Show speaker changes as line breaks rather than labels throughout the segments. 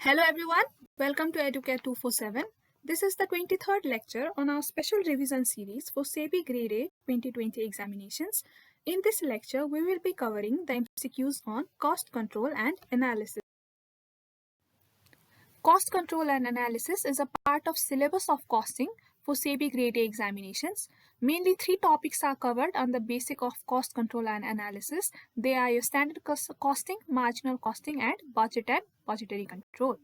Hello everyone, welcome to Educare 247. This is the 23rd lecture on our special revision series for SEBI Grade A 2020 examinations. In this lecture, we will be covering the MCQs on cost control and analysis. Cost control and analysis is a part of syllabus of costing for SEBI Grade A examinations. Mainly three topics are covered on the basic of cost control and analysis. They are your standard costing, marginal costing, and budget and budgetary control.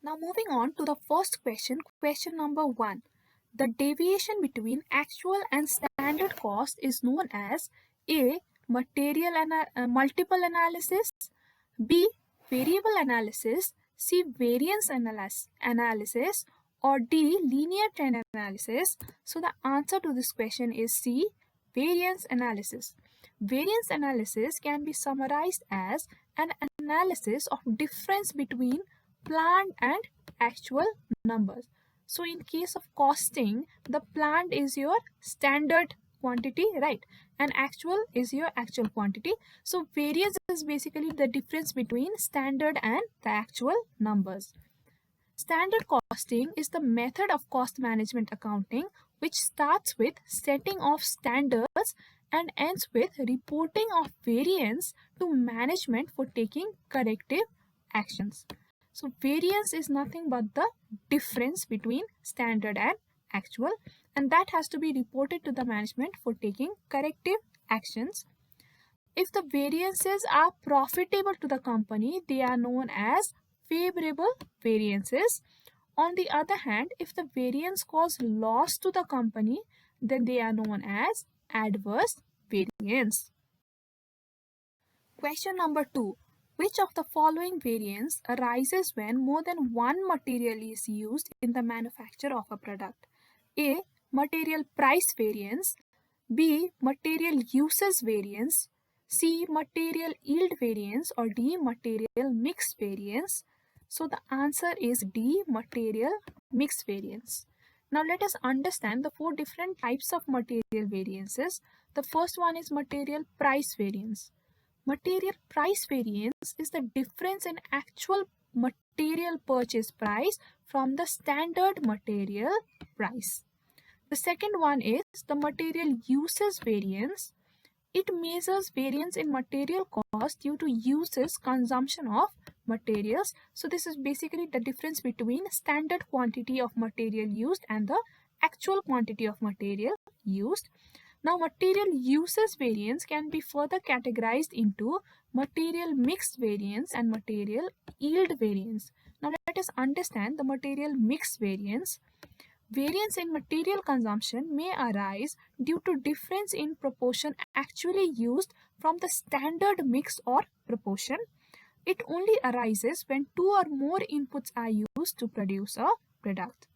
Now moving on to the first question, question number 1. The deviation between actual and standard cost is known as A. Multiple analysis, B. Variable analysis, C. Variance analysis, or D. Linear trend analysis. So the answer to this question is C. Variance analysis. Variance analysis can be summarized as an analysis of difference between planned and actual numbers. So in case of costing, the planned is your standard quantity, right? And actual is your actual quantity. So variance is basically the difference between standard and the actual numbers. Standard costing is the method of cost management accounting which starts with setting of standards and ends with reporting of variance to management for taking corrective actions. So variance is nothing but the difference between standard and actual, and that has to be reported to the management for taking corrective actions. If the variances are profitable to the company, they are known as favorable variances. On the other hand, if the variance cause loss to the company, then they are known as adverse variance. Question number 2. Which of the following variance arises when more than one material is used in the manufacture of a product? A. Material price variance, B. Material uses variance, C. Material yield variance, or D. Material mix variance. So the answer is D. Material mix variance. Now let us understand the four different types of material variances. The first one is material price variance. Material price variance is the difference in actual material purchase price from the standard material price. The second one is the material uses variance. It measures variance in material cost due to uses consumption of materials. So this is basically the difference between standard quantity of material used and the actual quantity of material used. Now, material uses variance can be further categorized into material mix variance and material yield variance. Now, let us understand the material mix variance. Variance in material consumption may arise due to difference in proportion actually used from the standard mix or proportion. It only arises when two or more inputs are used to produce a product.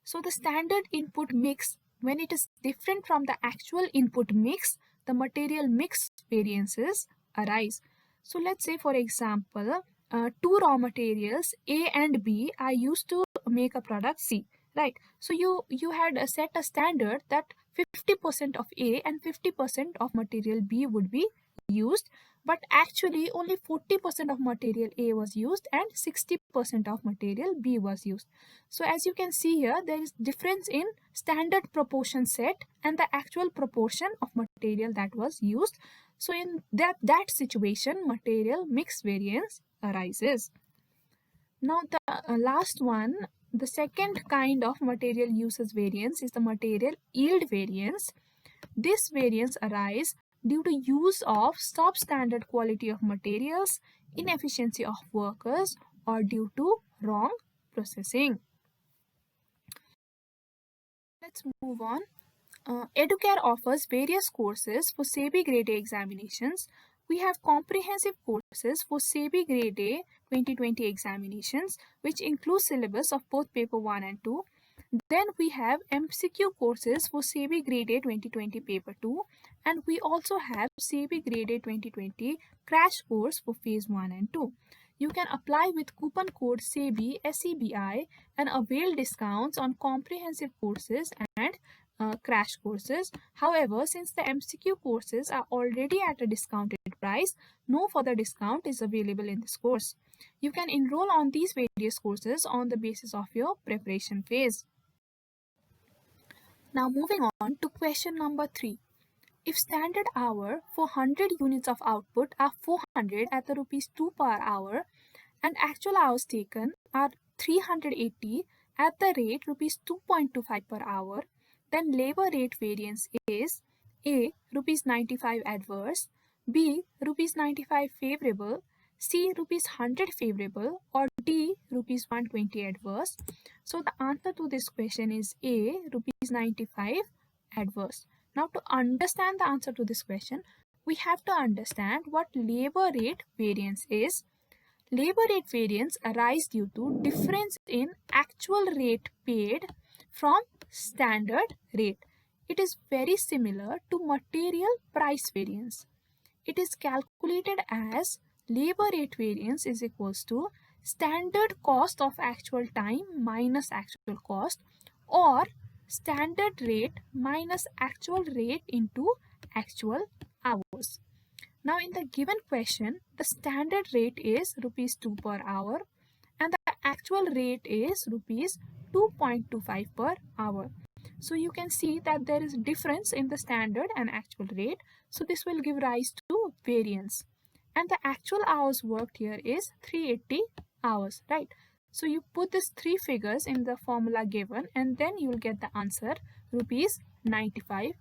So, the standard input mix, when it is different from the actual input mix, the material mix variances arise. So let's say, for example, two raw materials A and B are used to make a product C, right? So you had set a standard that 50% of A and 50% of material B would be used, but actually only 40% of material A was used and 60% of material B was used. So as you can see here, there is difference in standard proportion set and the actual proportion of material that was used. So in that situation, material mix variance arises. Now the last one, the second kind of material uses variance is the material yield variance. This variance arises due to use of substandard quality of materials, inefficiency of workers, or due to wrong processing. Let's move on. Educare offers various courses for SEBI Grade A examinations. We have comprehensive courses for SEBI Grade A 2020 examinations, which include syllabus of both paper 1 and 2. Then we have MCQ courses for SEBI Grade A 2020 paper 2, and we also have SEBI Grade A 2020 crash course for phase 1 and 2. You can apply with coupon code SEBI and avail discounts on comprehensive courses and crash courses. However, since the MCQ courses are already at a discounted price, no further discount is available in this course. You can enroll on these various courses on the basis of your preparation phase. Now moving on to question number 3. If standard hour for 100 units of output are 400 at the rupees 2 per hour and actual hours taken are 380 at the rate rupees 2.25 per hour, then labor rate variance is A. rupees 95 adverse, B. rupees 95 favorable, C. rupees 100 favorable, or D. rupees 120 adverse. So the answer to this question is A. rupees 95 adverse. Now to understand the answer to this question, we have to understand what labor rate variance is. Labor rate variance arise due to difference in actual rate paid from standard rate. It is very similar to material price variance. It is calculated as labor rate variance is equals to standard cost of actual time minus actual cost, or standard rate minus actual rate into actual hours. Now in the given question, the standard rate is rupees 2 per hour and the actual rate is rupees 2.25 per hour. So you can see that there is difference in the standard and actual rate. So this will give rise to variance. And the actual hours worked here is 380 hours, right? So you put these three figures in the formula given and then you will get the answer rupees 95.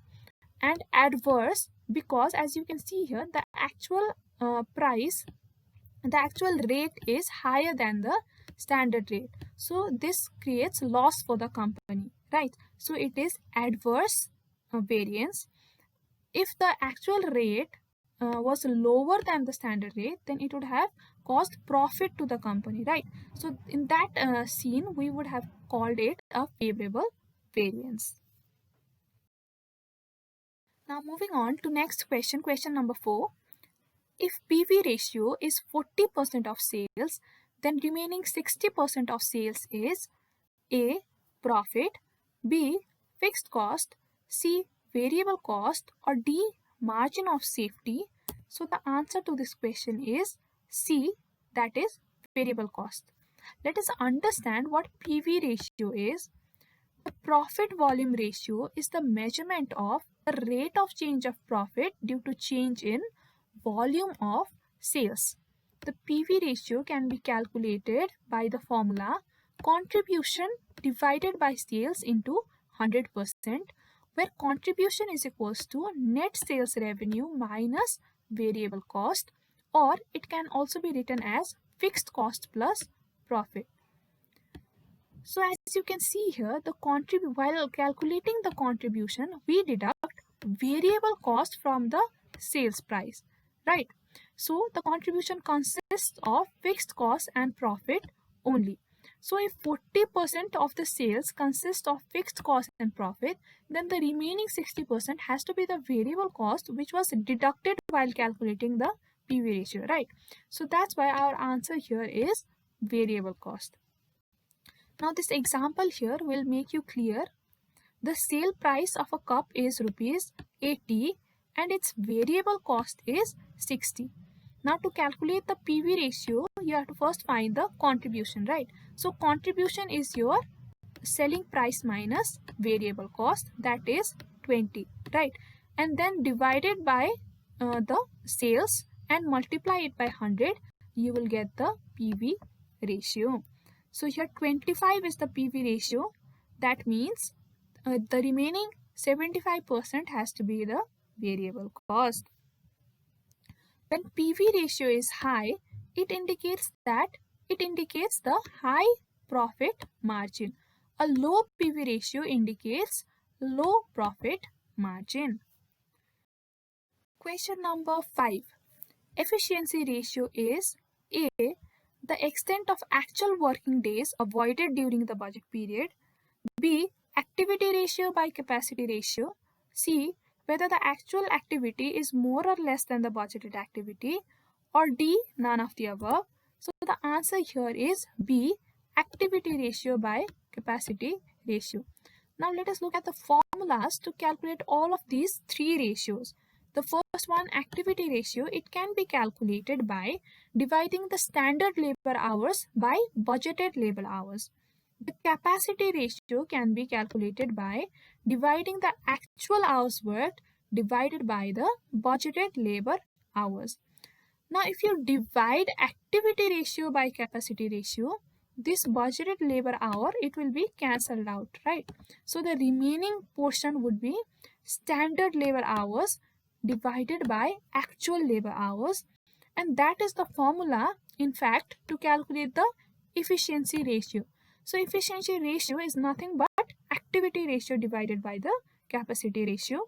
And adverse, because as you can see here, the actual the actual rate is higher than the standard rate. So this creates loss for the company, right? So it is adverse variance. If the actual rate was lower than the standard rate, then it would have caused profit to the company, right? So in that scene, we would have called it a favorable variance. Now moving on to next question, question number 4. If PV ratio is 40% of sales, then remaining 60% of sales is A. Profit, B. Fixed cost, C. Variable cost, or D. Margin of safety. So the answer to this question is C, that is variable cost. Let us understand what PV ratio is. The profit volume ratio is the measurement of the rate of change of profit due to change in volume of sales. The PV ratio can be calculated by the formula contribution divided by sales into 100%, where contribution is equals to net sales revenue minus variable cost, or it can also be written as fixed cost plus profit. So as you can see here, while calculating the contribution, we deduct variable cost from the sales price, right? So the contribution consists of fixed cost and profit only. So if 40% of the sales consist of fixed cost and profit, then the remaining 60% has to be the variable cost which was deducted while calculating the PV ratio, right? So that's why our answer here is variable cost. Now this example here will make you clear. The sale price of a cup is rupees 80 and its variable cost is 60. Now to calculate the PV ratio, you have to first find the contribution, right? So contribution is your selling price minus variable cost, that is 20, right? And then divided by the sales and multiply it by 100, you will get the PV ratio. So here 25 is the PV ratio. That means the remaining 75% has to be the variable cost. When PV ratio is high, it indicates the high profit margin. A low PV ratio indicates low profit margin. Question number 5. Efficiency ratio is A. The extent of actual working days avoided during the budget period. B. Activity ratio by capacity ratio. C. Whether the actual activity is more or less than the budgeted activity. Or D. None of the above. So the answer here is B. Activity ratio by capacity ratio. Now let us look at the formulas to calculate all of these three ratios. The first one, activity ratio, it can be calculated by dividing the standard labor hours by budgeted labor hours. The capacity ratio can be calculated by dividing the actual hours worked divided by the budgeted labor hours. Now, if you divide activity ratio by capacity ratio, this budgeted labor hour, it will be cancelled out, right? So the remaining portion would be standard labor hours divided by actual labor hours, and that is the formula, in fact, to calculate the efficiency ratio. So efficiency ratio is nothing but activity ratio divided by the capacity ratio.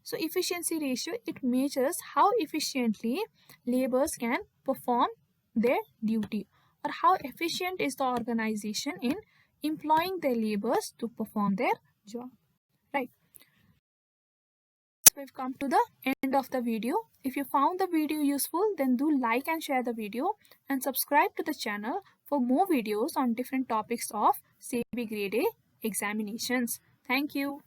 So efficiency ratio, it measures how efficiently laborers can perform their duty, or how efficient is the organization in employing their laborers to perform their job, right? So we've come to the end of the video. If you found the video useful, then do like and share the video and subscribe to the channel for more videos on different topics of SEBI Grade A examinations. Thank you.